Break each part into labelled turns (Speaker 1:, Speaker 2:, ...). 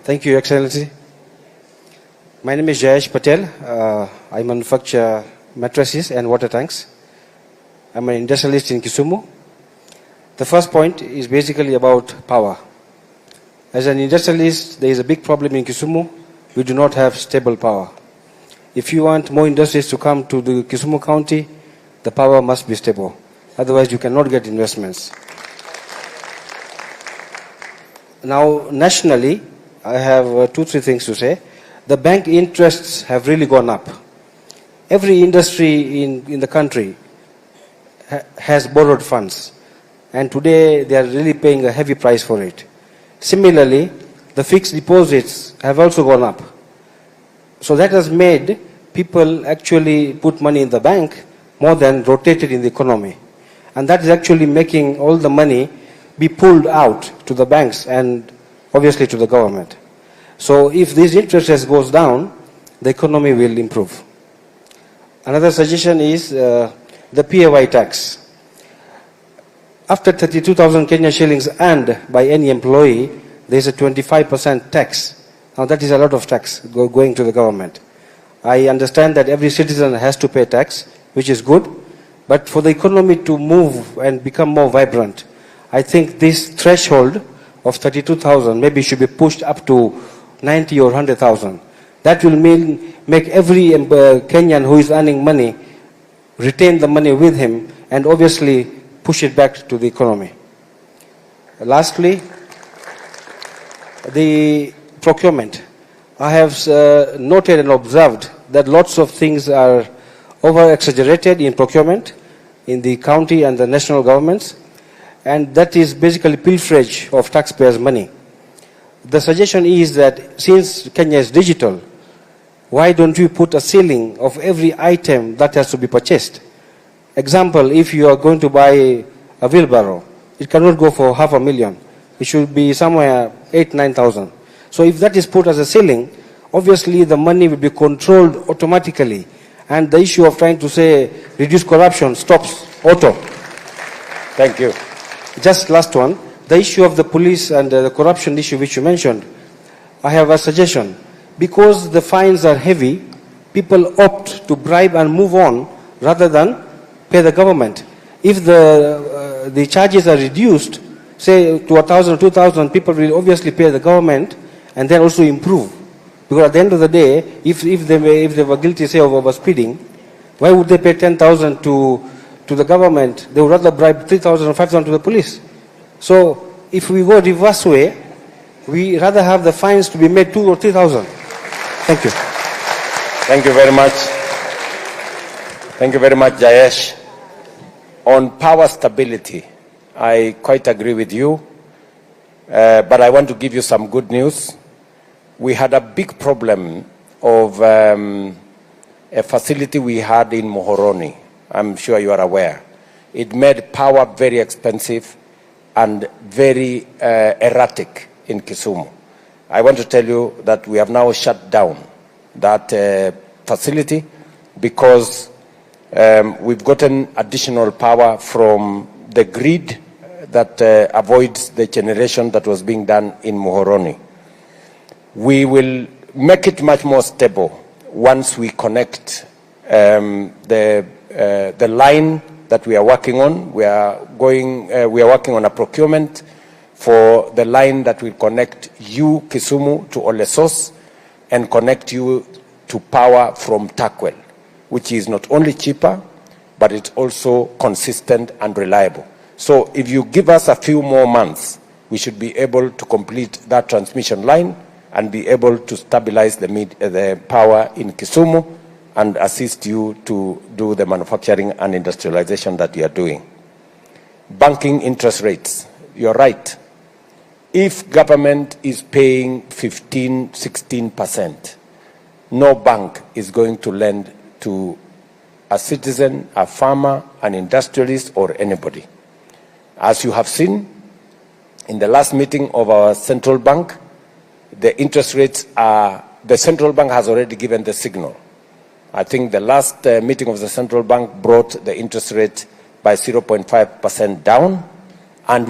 Speaker 1: Thank you, Excellency. My name is Jayesh Patel. I manufacture mattresses and water tanks. I'm an industrialist in Kisumu. The first point is basically about power. As an industrialist, there is a big problem in Kisumu. We do not have stable power. If you want more industries to come to the Kisumu County, the power must be stable. Otherwise, you cannot get investments. Now, nationally, I have 2-3 things to say. The bank interests have really gone up. Every industry in the country has borrowed funds, and today they are really paying a heavy price for it. Similarly, the fixed deposits have also gone up. So that has made people actually put money in the bank more than rotated in the economy. And that is actually making all the money be pulled out to the banks and obviously to the government. So if this interest rate goes down, the economy will improve. Another suggestion is the PAY tax. After 32,000 Kenyan shillings earned by any employee, there is a 25% tax. Now that is a lot of tax going to the government. I understand that every citizen has to pay tax, which is good, but for the economy to move and become more vibrant, I think this threshold of 32,000 maybe should be pushed up to 90 or 100,000. That will make every Kenyan who is earning money retain the money with him and obviously push it back to the economy. Lastly, the procurement. I have noted and observed that lots of things are over-exaggerated in procurement in the county and the national governments, and that is basically pilferage of taxpayers' money. The suggestion is that since Kenya is digital, why don't you put a ceiling of every item that has to be purchased? Example, if you are going to buy a wheelbarrow, it cannot go for $500,000. It should be somewhere 8,000-9,000. So if that is put as a ceiling, obviously the money will be controlled automatically. And the issue of trying to say reduce corruption stops auto. Thank you. Just last one, the issue of the police and the corruption issue which you mentioned, I have a suggestion. Because the fines are heavy, people opt to bribe and move on rather than pay the government. If the charges are reduced, say to 1,000 or 2,000, people will obviously pay the government and then also improve. Because at the end of the day, if they were guilty, say, of overspeeding, why would they pay 10,000 to the government? They would rather bribe 3,000 or 5,000 to the police. So if we go reverse way, we rather have the fines to be made 2,000 or 3,000. Thank you.
Speaker 2: Thank you very much. Thank you very much, Jayesh. On power stability, I quite agree with you, but I want to give you some good news. We had a big problem of a facility we had in Muhoroni. I'm sure you are aware. It made power very expensive and very erratic in Kisumu. I want to tell you that we have now shut down that facility because we've gotten additional power from the grid that avoids the generation that was being done in Muhoroni. We will make it much more stable once we connect the line that we are working on. We are working on a procurement for the line that will connect you, Kisumu, to Olesos and connect you to power from Takwel, which is not only cheaper, but it's also consistent and reliable. So if you give us a few more months, we should be able to complete that transmission line and be able to stabilize the power in Kisumu and assist you to do the manufacturing and industrialization that you are doing. Banking interest rates, you're right. If government is paying 15, 16%, no bank is going to lend to a citizen, a farmer, an industrialist, or anybody. As you have seen, in the last meeting of our central bank, the interest rates are, the central bank has already given the signal. I think the last meeting of the central bank brought the interest rate by 0.5% down, and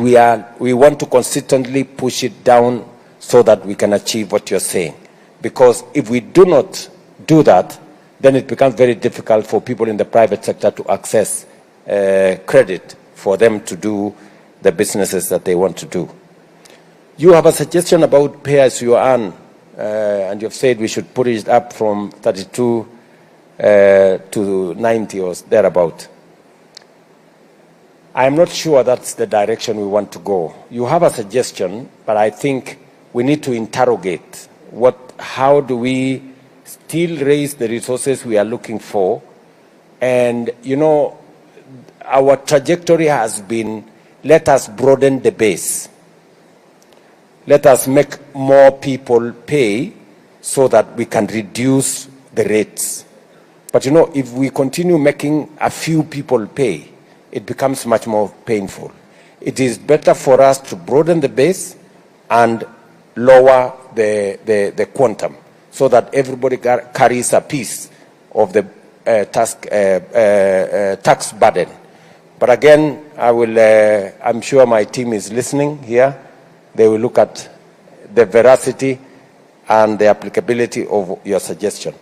Speaker 2: we want to consistently push it down so that we can achieve what you're saying. Because if we do not do that, then it becomes very difficult for people in the private sector to access credit for them to do the businesses that they want to do. You have a suggestion about pay as you earn, and you've said we should put it up from 32 to 90 or thereabout. I'm not sure that's the direction we want to go. You have a suggestion, but I think we need to interrogate how do we still raise the resources we are looking for. And, you know, our trajectory has been, let us broaden the base. Let us make more people pay so that we can reduce the rates. But, you know, if we continue making a few people pay, it becomes much more painful. It is better for us to broaden the base and lower the quantum so that everybody carries a piece of the tax burden. But again, I'm sure my team is listening here. They will look at the veracity and the applicability of your suggestion.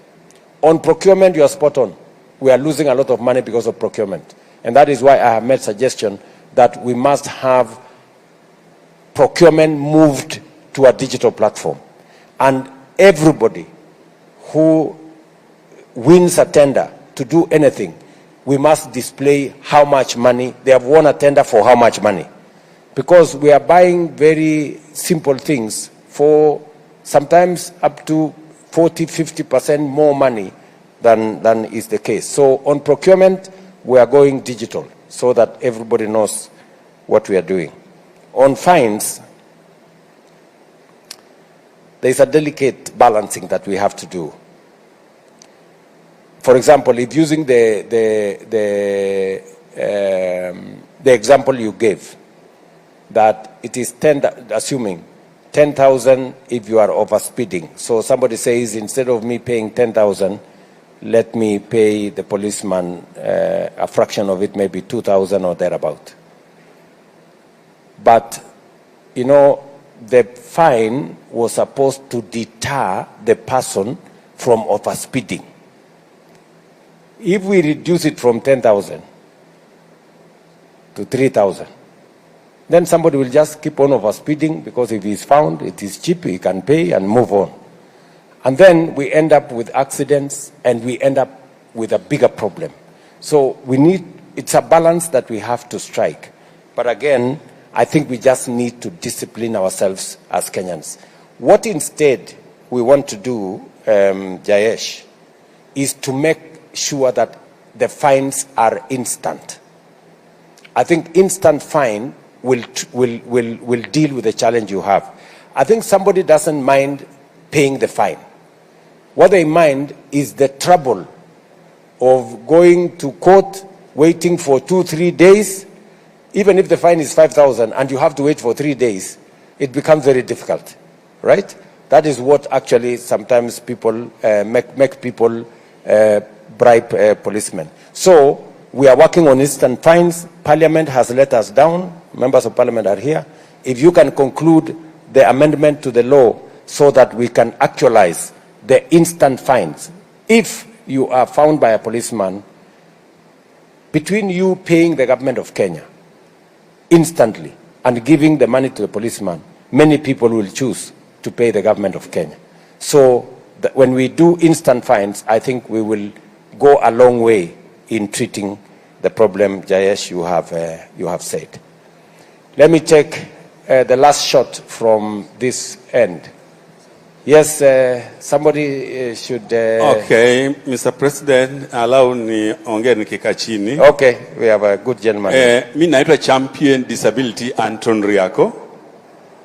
Speaker 2: On procurement, you are spot on. We are losing a lot of money because of procurement. And that is why I have made suggestion that we must have procurement moved to a digital platform. And everybody who wins a tender to do anything, we must display how much money, they have won a tender for how much money. Because we are buying very simple things for sometimes up to 40–50% more money than is the case. So on procurement, we are going digital so that everybody knows what we are doing. On fines, there is a delicate balancing that we have to do. For example, if using the example you gave, that it is assuming 10,000 if you are overspeeding. So somebody says, instead of me paying 10,000, let me pay the policeman a fraction of it, maybe 2,000 or thereabout. But, you know, the fine was supposed to deter the person from overspeeding. If we reduce it from 10,000 to 3,000, then somebody will just keep on overspeeding because if he's found, it is cheap, he can pay and move on. And then we end up with accidents and we end up with a bigger problem. So it's a balance that we have to strike. But again, I think we just need to discipline ourselves as Kenyans. What instead we want to do, Jayesh, is to make sure that the fines are instant. I think instant fine will deal with the challenge you have. I think somebody doesn't mind paying the fine. What they mind is the trouble of going to court, waiting for 2–3 days. Even if the fine is 5,000 and you have to wait for 3 days, it becomes very difficult, right? That is what actually sometimes people make people bribe policemen. So we are working on instant fines. Parliament has let us down. Members of Parliament are here. If you can conclude the amendment to the law so that we can actualize the instant fines. If you are found by a policeman, between you paying the government of Kenya instantly and giving the money to the policeman, many people will choose to pay the government of Kenya. So when we do instant fines, I think we will go a long way in treating the problem, Jayesh, you have said. Let me take the last shot from this end. Yes, somebody should...
Speaker 3: Okay, Mr. President, allow me ongea nikika chini.
Speaker 2: Okay, we have a good gentleman.
Speaker 3: Mimi naitwa Champion Disability Anton Riako.